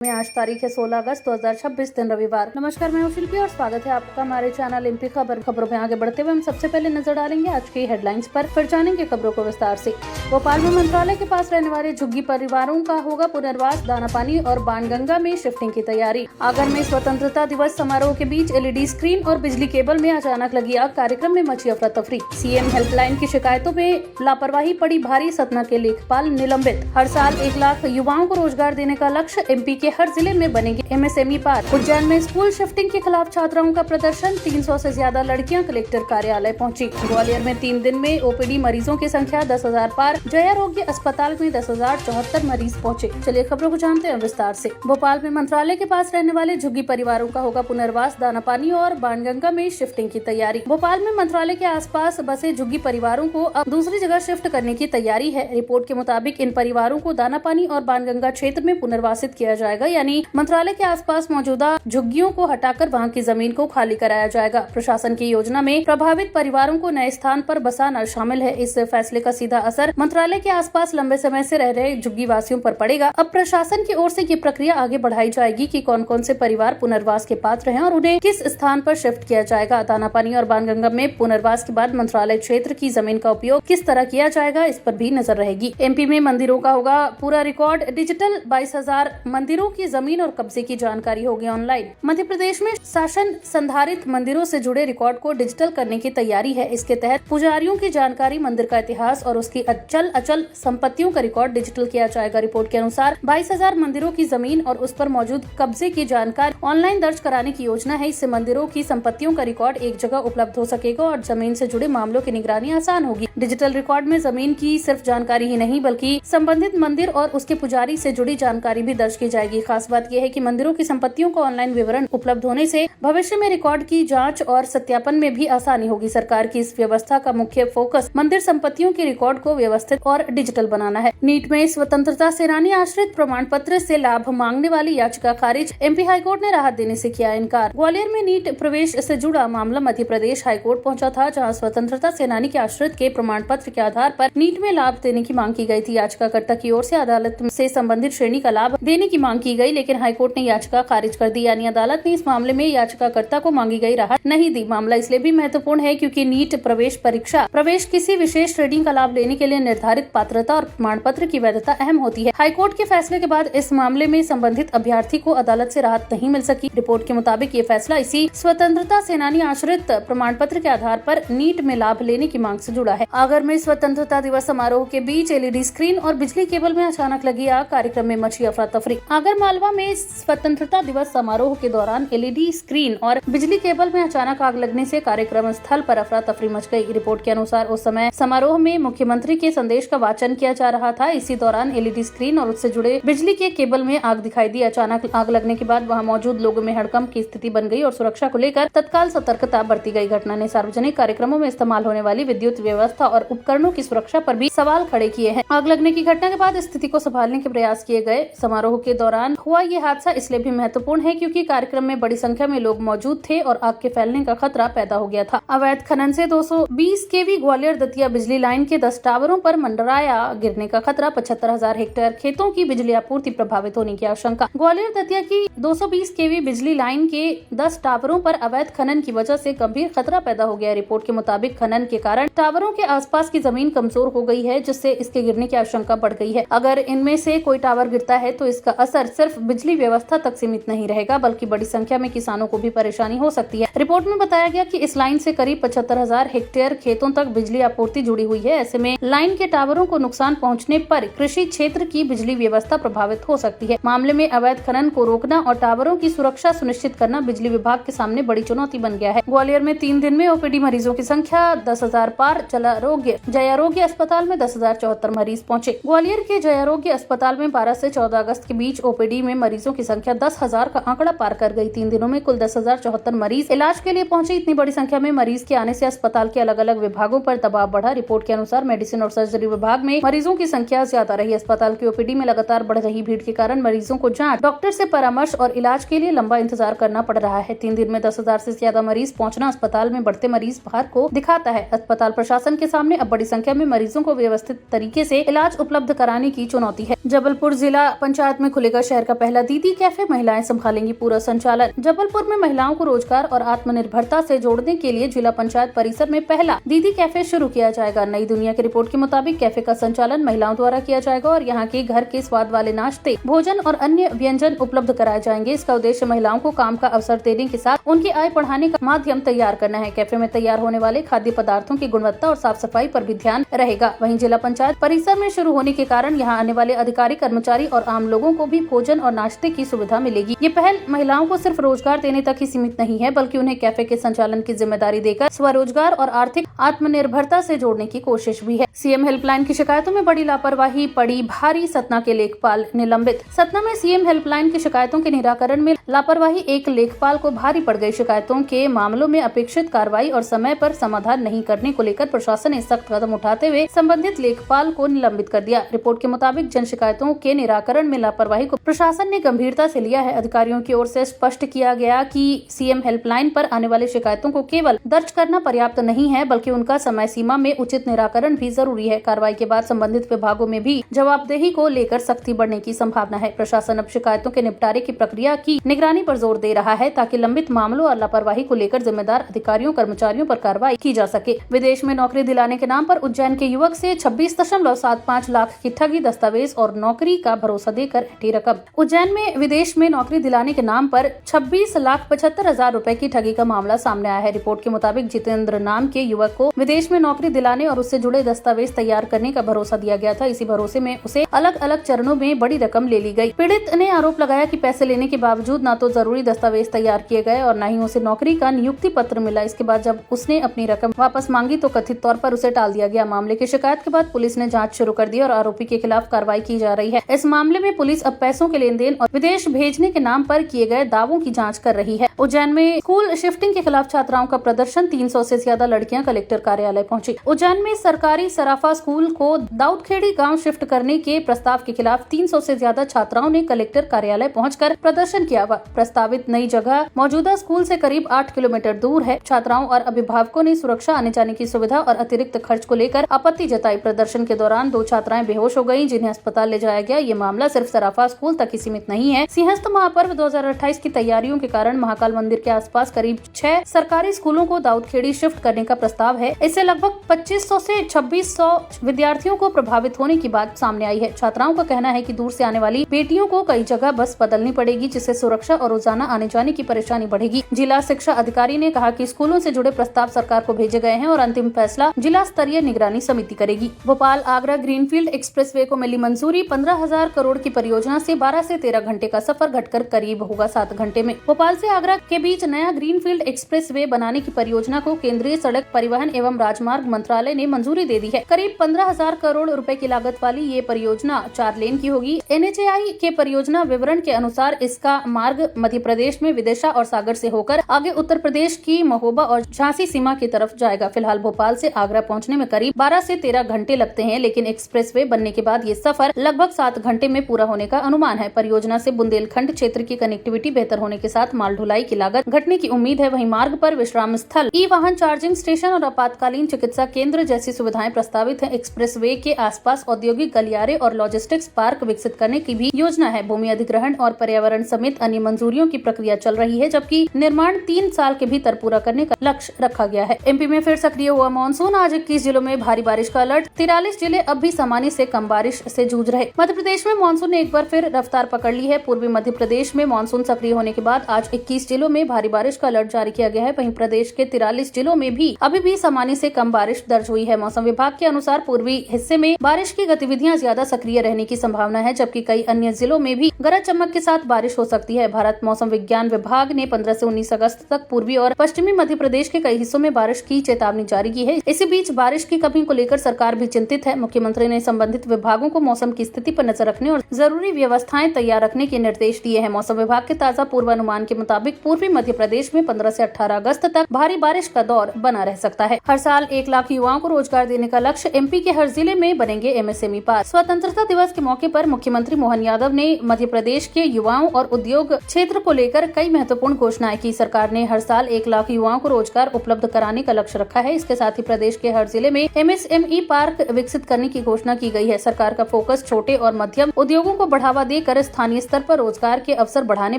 में आज तारीख है 16 अगस्त 2026 दिन रविवार। नमस्कार, मैं हूं शिल्पी और स्वागत है आपका हमारे चैनल एमपी खबरों में। आगे बढ़ते हुए हम सबसे पहले नजर डालेंगे आज की हेडलाइंस पर, फिर जानेंगे खबरों को विस्तार से। भोपाल में मंत्रालय के पास रहने वाले झुग्गी परिवारों का होगा पुनर्वास, दानापानी और बाणगंगा में शिफ्टिंग की तैयारी। आगर में स्वतंत्रता दिवस समारोह के बीच एलईडी स्क्रीन और बिजली केबल में अचानक लगी आग, कार्यक्रम में मची अफरा तफरी। सीएम हेल्पलाइन की शिकायतों में लापरवाही पड़ी भारी, सतना के लेखपाल निलंबित। हर साल 1 लाख युवाओं को रोजगार देने का लक्ष्य, एमपी के हर जिले में बनेंगे एमएसएमई पार्क। उज्जैन में स्कूल शिफ्टिंग के खिलाफ छात्राओं का प्रदर्शन, 300 से ज्यादा लड़कियां कलेक्टर कार्यालय पहुंची। ग्वालियर में 3 दिन में ओपीडी मरीजों की संख्या 10,000 पार, जयारोग्य अस्पताल में 10,074 मरीज पहुंचे। चलिए खबरों को जानते हैं विस्तार से। भोपाल में मंत्रालय के पास रहने वाले झुग्गी परिवारों का होगा पुनर्वास, दानापानी और बाणगंगा में शिफ्टिंग की तैयारी। भोपाल में मंत्रालय के आसपास बसे झुग्गी परिवारों को अब दूसरी जगह शिफ्ट करने की तैयारी है। रिपोर्ट के मुताबिक इन परिवारों को दानापानी और बाणगंगा क्षेत्र में पुनर्वासित किया जाएगा, यानी मंत्रालय के आसपास मौजूदा झुग्गियों को हटाकर वहां की जमीन को खाली कराया जाएगा। प्रशासन की योजना में प्रभावित परिवारों को नए स्थान पर बसाना शामिल है। इस फैसले का सीधा असर मंत्रालय के आसपास लंबे समय से रह रहे झुग्गी वासियों पर पड़ेगा। अब प्रशासन की ओर से ये प्रक्रिया आगे बढ़ाई जाएगी कि कौन कौन से परिवार पुनर्वास के पात्र हैं और उन्हें किस स्थान पर शिफ्ट किया जाएगा। दानापानी और बाणगंगा में पुनर्वास के बाद मंत्रालय क्षेत्र की जमीन का उपयोग किस तरह किया जाएगा, इस पर भी नजर रहेगी। एमपी में मंदिरों का होगा पूरा रिकॉर्ड डिजिटल, 22,000 मंदिरों की जमीन और कब्जे की जानकारी होगी ऑनलाइन। मध्य प्रदेश में शासन संधारित मंदिरों से जुड़े रिकॉर्ड को डिजिटल करने की तैयारी है। इसके तहत पुजारियों की जानकारी, मंदिर का इतिहास और उसकी अचल संपत्तियों का रिकॉर्ड डिजिटल किया जाएगा। रिपोर्ट के अनुसार 22,000 मंदिरों की जमीन और उस पर मौजूद कब्जे की जानकारी ऑनलाइन दर्ज कराने की योजना है। इससे मंदिरों की संपत्तियों का रिकॉर्ड एक जगह उपलब्ध हो सकेगा और जमीन से जुड़े मामलों की निगरानी आसान होगी। डिजिटल रिकॉर्ड में जमीन की सिर्फ जानकारी ही नहीं बल्कि संबंधित मंदिर और उसके पुजारी से जुड़ी जानकारी भी दर्ज की जाएगी। खास बात यह है कि मंदिरों की संपत्तियों का ऑनलाइन विवरण उपलब्ध होने से भविष्य में रिकॉर्ड की जांच और सत्यापन में भी आसानी होगी। सरकार की इस व्यवस्था का मुख्य फोकस मंदिर संपत्तियों के रिकॉर्ड को व्यवस्थित और डिजिटल बनाना है। नीट में स्वतंत्रता सेनानी आश्रित प्रमाण पत्र से लाभ मांगने वाली याचिका खारिज, एमपी हाईकोर्ट ने राहत देने से किया इनकार। ग्वालियर में नीट प्रवेश से जुड़ा मामला मध्य प्रदेश हाईकोर्ट पहुंचा था, जहां स्वतंत्रता सेनानी के आश्रित के प्रमाण पत्र के आधार पर नीट में लाभ देने की मांग की गई थी। याचिकाकर्ता की ओर से अदालत से संबंधित श्रेणी का लाभ देने की मांग की गई, लेकिन हाईकोर्ट ने याचिका खारिज कर दी। यानी अदालत ने इस मामले में याचिकाकर्ता को मांगी गई राहत नहीं दी। मामला इसलिए भी महत्वपूर्ण है क्योंकि नीट प्रवेश परीक्षा किसी विशेष श्रेणी का लाभ लेने के लिए निर्धारित पात्रता और प्रमाण पत्र की वैधता अहम होती है। हाईकोर्ट के फैसले के बाद इस मामले में संबंधित अभ्यर्थी को अदालत से राहत नहीं मिल सकी। रिपोर्ट के मुताबिक ये फैसला इसी स्वतंत्रता सेनानी आश्रित प्रमाण पत्र के आधार पर नीट में लाभ लेने की मांग से जुड़ा है। आगर में स्वतंत्रता दिवस समारोह के बीच एलईडी स्क्रीन और बिजली केबल में अचानक लगी आग, कार्यक्रम में मची अफरा तफरी। आगर मालवा में स्वतंत्रता दिवस समारोह के दौरान एलईडी स्क्रीन और बिजली केबल में अचानक आग लगने से कार्यक्रम स्थल पर अफरा तफरी मच गई। रिपोर्ट के अनुसार उस समय समारोह में मुख्यमंत्री के संदेश का वाचन किया जा रहा था। इसी दौरान एलईडी स्क्रीन और उससे जुड़े बिजली के केबल में आग दिखाई दी। अचानक आग लगने के बाद वहां मौजूद लोगों में हड़कंप की स्थिति बन गई और सुरक्षा को लेकर तत्काल सतर्कता बरती गई। घटना ने सार्वजनिक कार्यक्रमों में इस्तेमाल होने वाली विद्युत व्यवस्था और उपकरणों की सुरक्षा पर भी सवाल खड़े किए हैं। आग लगने की घटना के बाद स्थिति को संभालने के प्रयास किए गए। समारोह के दौरान हुआ ये हादसा इसलिए भी महत्वपूर्ण है क्योंकि कार्यक्रम में बड़ी संख्या में लोग मौजूद थे और आग के फैलने का खतरा पैदा हो गया था। अवैध खनन से 220 केवी ग्वालियर दतिया बिजली लाइन के 10 टावरों पर मंडराया गिरने का खतरा, 75,000 हेक्टेयर खेतों की बिजली आपूर्ति प्रभावित होने की आशंका। ग्वालियर दतिया की 220 केवी बिजली लाइन के 10 टावरों पर अवैध खनन की वजह से गंभीर खतरा पैदा हो गया। रिपोर्ट के मुताबिक खनन के कारण टावरों के आसपास की जमीन कमजोर हो गई है, जिससे इसके गिरने की आशंका बढ़ गई है। अगर इनमें से कोई टावर गिरता है तो इसका असर सिर्फ बिजली व्यवस्था तक सीमित नहीं रहेगा बल्कि बड़ी संख्या में किसानों को भी परेशानी हो सकती है। रिपोर्ट में बताया गया कि इस लाइन से करीब 75,000 हेक्टेयर खेतों तक बिजली आपूर्ति जुड़ी हुई है। ऐसे में लाइन के टावरों को नुकसान पहुंचने पर कृषि क्षेत्र की बिजली व्यवस्था प्रभावित हो सकती है। मामले में अवैध खनन को रोकना और टावरों की सुरक्षा सुनिश्चित करना बिजली विभाग के सामने बड़ी चुनौती बन गया है। ग्वालियर में 3 दिन में ओपीडी मरीजों की संख्या 10,000 पार, जयारोग्य अस्पताल में 10,074 मरीज पहुँचे। ग्वालियर के जयारोग्य अस्पताल में 12 से 14 अगस्त के बीच ओपीडी में मरीजों की संख्या 10,000 का आंकड़ा पार कर गई। 3 दिनों में कुल 10,074 मरीज इलाज के लिए पहुंचे। इतनी बड़ी संख्या में मरीज के आने से अस्पताल के अलग अलग विभागों पर दबाव बढ़ा। रिपोर्ट के अनुसार मेडिसिन और सर्जरी विभाग में मरीजों की संख्या ज्यादा रही। अस्पताल की ओपीडी में लगातार बढ़ रही भीड़ के कारण मरीजों को जांच, डॉक्टर से परामर्श और इलाज के लिए लंबा इंतजार करना पड़ रहा है। 3 दिन में 10,000 से ज्यादा मरीज पहुंचना अस्पताल में बढ़ते मरीज भार को दिखाता है। अस्पताल प्रशासन के सामने अब बड़ी संख्या में मरीजों को व्यवस्थित तरीके से इलाज उपलब्ध कराने की चुनौती है। जबलपुर जिला पंचायत में खुलेगा शहर का पहला दीदी कैफे, महिलाएं संभालेंगी पूरा संचालन। जबलपुर में महिलाओं को रोजगार और आत्मनिर्भरता से जोड़ने के लिए जिला पंचायत परिसर में पहला दीदी कैफे शुरू किया जाएगा। नई दुनिया की रिपोर्ट के मुताबिक कैफे का संचालन महिलाओं द्वारा किया जाएगा और यहाँ के घर के स्वाद वाले नाश्ते, भोजन और अन्य व्यंजन उपलब्ध कराए जाएंगे। इसका उद्देश्य महिलाओं को काम का अवसर देने के साथ उनकी आय बढ़ाने का माध्यम तैयार करना है। कैफे में तैयार होने वाले खाद्य पदार्थों की गुणवत्ता और साफ सफाई पर भी ध्यान रहेगा। वहीं जिला पंचायत परिसर में शुरू होने के कारण यहाँ आने वाले अधिकारी, कर्मचारी और आम लोगों को भी भोजन और नाश्ते की सुविधा मिलेगी। ये पहल महिलाओं को सिर्फ रोजगार देने तक ही सीमित नहीं है, बल्कि उन्हें कैफे के संचालन की जिम्मेदारी देकर स्वरोजगार और आर्थिक आत्मनिर्भरता से जोड़ने की कोशिश भी है। सीएम हेल्पलाइन की शिकायतों में बड़ी लापरवाही पड़ी भारी, सतना के लेखपाल निलंबित। सतना में सीएम हेल्पलाइन की शिकायतों के निराकरण में लापरवाही एक लेखपाल को भारी पड़ गई। शिकायतों के मामलों में अपेक्षित कार्रवाई और समय पर समाधान नहीं करने को लेकर प्रशासन ने सख्त कदम उठाते हुए संबंधित लेखपाल को निलंबित कर दिया। रिपोर्ट के मुताबिक जन शिकायतों के निराकरण में लापरवाही को प्रशासन ने गंभीरता से लिया है। अधिकारियों की ओर से स्पष्ट किया गया कि सीएम हेल्पलाइन पर आने वाली शिकायतों को केवल दर्ज करना पर्याप्त नहीं है, बल्कि उनका समय सीमा में उचित निराकरण भी जरूरी है। कार्रवाई के बाद संबंधित विभागों में भी जवाबदेही को लेकर सख्ती बढ़ने की संभावना है। प्रशासन अब शिकायतों के निपटारे की प्रक्रिया की निगरानी पर जोर दे रहा है, ताकि लंबित मामलों और लापरवाही को लेकर जिम्मेदार अधिकारियों, कर्मचारियों पर कार्रवाई की जा सके। विदेश में नौकरी दिलाने के नाम पर उज्जैन के युवक से 26.75 लाख की ठगी, दस्तावेज और नौकरी का भरोसा देकर ऐंठी रकम। उज्जैन में विदेश में नौकरी दिलाने के नाम पर 26,75,000 रुपए की ठगी का मामला सामने आया है। रिपोर्ट के मुताबिक जितेंद्र नाम के युवक को विदेश में नौकरी दिलाने और उससे जुड़े दस्तावेज तैयार करने का भरोसा दिया गया था। इसी भरोसे में उसे अलग अलग चरणों में बड़ी रकम ले ली गई। पीड़ित ने आरोप लगाया कि पैसे लेने के बावजूद न तो जरूरी दस्तावेज तैयार किए गए और न ही उसे नौकरी का नियुक्ति पत्र मिला। इसके बाद जब उसने अपनी रकम वापस मांगी तो कथित तौर पर उसे टाल दिया गया। मामले की शिकायत के बाद पुलिस ने जांच शुरू कर दी और आरोपी के खिलाफ कार्रवाई की जा रही है। इस मामले में पुलिस अब पैसों के लेन देन और विदेश भेजने के नाम पर किए गए दावों की जाँच कर रही है। उज्जैन में स्कूल शिफ्टिंग के खिलाफ छात्राओं का प्रदर्शन, 300 से ज्यादा लड़कियां कलेक्टर कार्यालय पहुंची। उज्जैन में सरकारी सराफा स्कूल को दाऊदखेड़ी गांव शिफ्ट करने के प्रस्ताव के खिलाफ 300 से ज्यादा छात्राओं ने कलेक्टर कार्यालय पहुंचकर प्रदर्शन किया। प्रस्तावित नई जगह मौजूदा स्कूल से करीब 8 किलोमीटर दूर है। छात्राओं और अभिभावकों ने सुरक्षा, आने जाने की सुविधा और अतिरिक्त खर्च को लेकर आपत्ति जताई। प्रदर्शन के दौरान 2 छात्राएं बेहोश हो गयी, जिन्हें अस्पताल ले जाया गया। ये मामला सिर्फ सराफा स्कूल तक ही सीमित नहीं है। सिंहस्थ महापर्व 2028 की तैयारियों के कारण महाकाल मंदिर के आसपास करीब 6 सरकारी स्कूलों को दाऊदखेड़ी शिफ्ट करने का प्रस्ताव है। इससे लगभग 2500 से 2600 विद्यार्थियों को प्रभावित होने की बात सामने आई है। छात्राओं का कहना है कि दूर से आने वाली बेटियों को कई जगह बस बदलनी पड़ेगी, जिससे सुरक्षा और रोजाना आने जाने की परेशानी बढ़ेगी। जिला शिक्षा अधिकारी ने कहा कि स्कूलों से जुड़े प्रस्ताव सरकार को भेजे गए हैं और अंतिम फैसला जिला स्तरीय निगरानी समिति करेगी। भोपाल आगरा ग्रीनफील्ड एक्सप्रेसवे को मिली मंजूरी। 15,000 करोड़ की परियोजना से 12 से 13 घंटे का सफर घटकर करीब होगा 7 घंटे में। भोपाल से आगरा के बीच नया ग्रीनफील्ड एक्सप्रेसवे बनाने की परियोजना को केंद्रीय सड़क परिवहन एवं राजमार्ग मंत्रालय ने मंजूरी दे दी है। करीब 15,000 करोड़ रुपए की लागत वाली ये परियोजना 4 लेन की होगी। NHAI के परियोजना विवरण के अनुसार इसका मार्ग मध्य प्रदेश में विदिशा और सागर से होकर आगे उत्तर प्रदेश की महोबा और झांसी सीमा की तरफ जाएगा। फिलहाल भोपाल से आगरा पहुंचने में करीब 12 से 13 घंटे लगते हैं, लेकिन एक्सप्रेसवे बनने के बाद ये सफर लगभग 7 घंटे में पूरा होने का अनुमान है। परियोजना से बुंदेलखंड क्षेत्र की कनेक्टिविटी बेहतर होने के साथ माल ढुलाई की लागत घटने की उम्मीद है। वहीं मार्ग पर विश्राम स्थल, ई वाहन चार्जिंग स्टेशन और आपातकालीन चिकित्सा केंद्र जैसी सुविधाएं प्रस्तावित है। एक्सप्रेसवे के आसपास औद्योगिक गलियारे और लॉजिस्टिक्स पार्क विकसित करने की भी योजना है। भूमि अधिग्रहण और पर्यावरण समेत अन्य मंजूरियों की प्रक्रिया चल रही है, जबकि निर्माण 3 साल के भीतर पूरा करने का लक्ष्य रखा गया है। एमपी में फिर सक्रिय हुआ मानसून। आज 21 जिलों में भारी बारिश का अलर्ट। 43 जिले अब भी सामान्य से कम बारिश से जूझ रहे। मध्य प्रदेश में मानसून ने एक बार फिर रफ्तार पकड़ ली है। पूर्वी मध्य प्रदेश में मानसून सक्रिय होने के बाद आज 21 जिलों में भारी बारिश का अलर्ट जारी किया गया है। वहीं प्रदेश के 43 जिलों में भी अभी भी सामान्य से कम बारिश दर्ज हुई है। मौसम विभाग के अनुसार पूर्वी हिस्से में बारिश की गतिविधियां ज्यादा सक्रिय रहने की संभावना है, जबकि कई अन्य जिलों में भी गरज चमक के साथ बारिश हो सकती है। भारत मौसम विज्ञान विभाग ने 15 से 19 अगस्त तक पूर्वी और पश्चिमी मध्य प्रदेश के कई हिस्सों में बारिश की चेतावनी जारी की है। इसी बीच बारिश की कमी को लेकर सरकार भी चिंतित है। मुख्यमंत्री ने संबंधित विभागों को मौसम की स्थिति पर नजर रखने और जरूरी व्यवस्थाएं तैयार रखने के निर्देश दिए हैं। मौसम विभाग के ताजा पूर्वानुमान के मुताबिक पूर्वी मध्य प्रदेश में 15 से 18 अगस्त तक भारी बारिश का दौर बना रह सकता है। हर साल 1 लाख युवाओं को रोजगार देने का लक्ष्य। एमपी के हर जिले में बनेंगे MSME पार्क। स्वतंत्रता दिवस के मौके पर मुख्यमंत्री मोहन यादव ने मध्य प्रदेश के युवाओं और उद्योग उद्योग क्षेत्र को लेकर कई महत्वपूर्ण घोषणाएं की। सरकार ने हर साल 1 लाख युवाओं को रोजगार उपलब्ध कराने का लक्ष्य रखा है। इसके साथ ही प्रदेश के हर जिले में MSME पार्क विकसित करने की घोषणा की गई है। सरकार का फोकस छोटे और मध्यम उद्योगों को बढ़ावा देकर स्थानीय स्तर पर रोजगार के अवसर बढ़ाने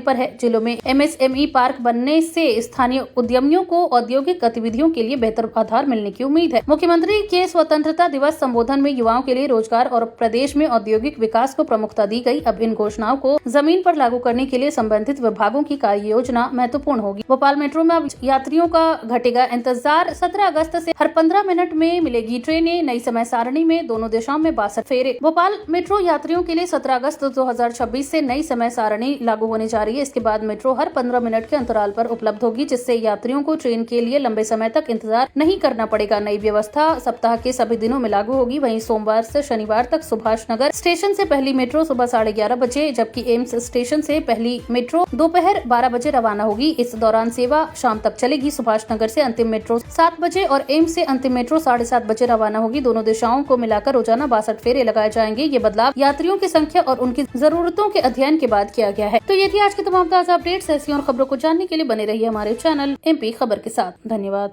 पर है। जिलों में MSME पार्क बनने से स्थानीय उद्यमियों को औद्योगिक गतिविधियों के लिए बेहतर आधार मिलने की उम्मीद है। मुख्यमंत्री के स्वतंत्रता दिवस संबोधन में युवाओं के लिए रोजगार और प्रदेश में औद्योगिक विकास को प्रमुखता दी गई। अब इन घोषणाओं को जमीन पर लागू करने के लिए संबंधित विभागों की कार्य योजना महत्वपूर्ण होगी। भोपाल मेट्रो में अब यात्रियों का घटेगा इंतजार। 17 अगस्त से हर 15 मिनट में मिलेगी ट्रेनें। नई समय सारणी में दोनों दिशाओं में 62 फेरे। भोपाल मेट्रो यात्रियों के लिए 17 अगस्त 2026 से नई समय सारणी लागू होने जा रही है। इसके बाद मेट्रो हर 15 मिनट के अंतराल पर उपलब्ध होगी, जिससे यात्रियों को ट्रेन के लिए लंबे समय तक इंतजार नहीं करना पड़ेगा। नई व्यवस्था सप्ताह के सभी दिनों में लागू होगी। वहीं सोमवार से शनिवार तक सुभाष नगर स्टेशन से पहली मेट्रो सुबह 11:30 बजे, जबकि एम्स स्टेशन से पहली मेट्रो दोपहर 12 बजे रवाना होगी। इस दौरान सेवा शाम तक चलेगी। सुभाष नगर से अंतिम मेट्रो 7 बजे और एम्स से अंतिम मेट्रो 7:30 बजे रवाना होगी। दोनों दिशाओं को मिलाकर रोजाना 62 फेरे लगाए जाएंगे। ये बदलाव यात्रियों की संख्या और उनकी जरूरतों के अध्ययन के बाद किया गया है। तो ये थी आज की तमाम ताजा अपडेट्स। ऐसी और खबरों को जानने के लिए बने रहिए हमारे चैनल MP खबर के साथ। धन्यवाद।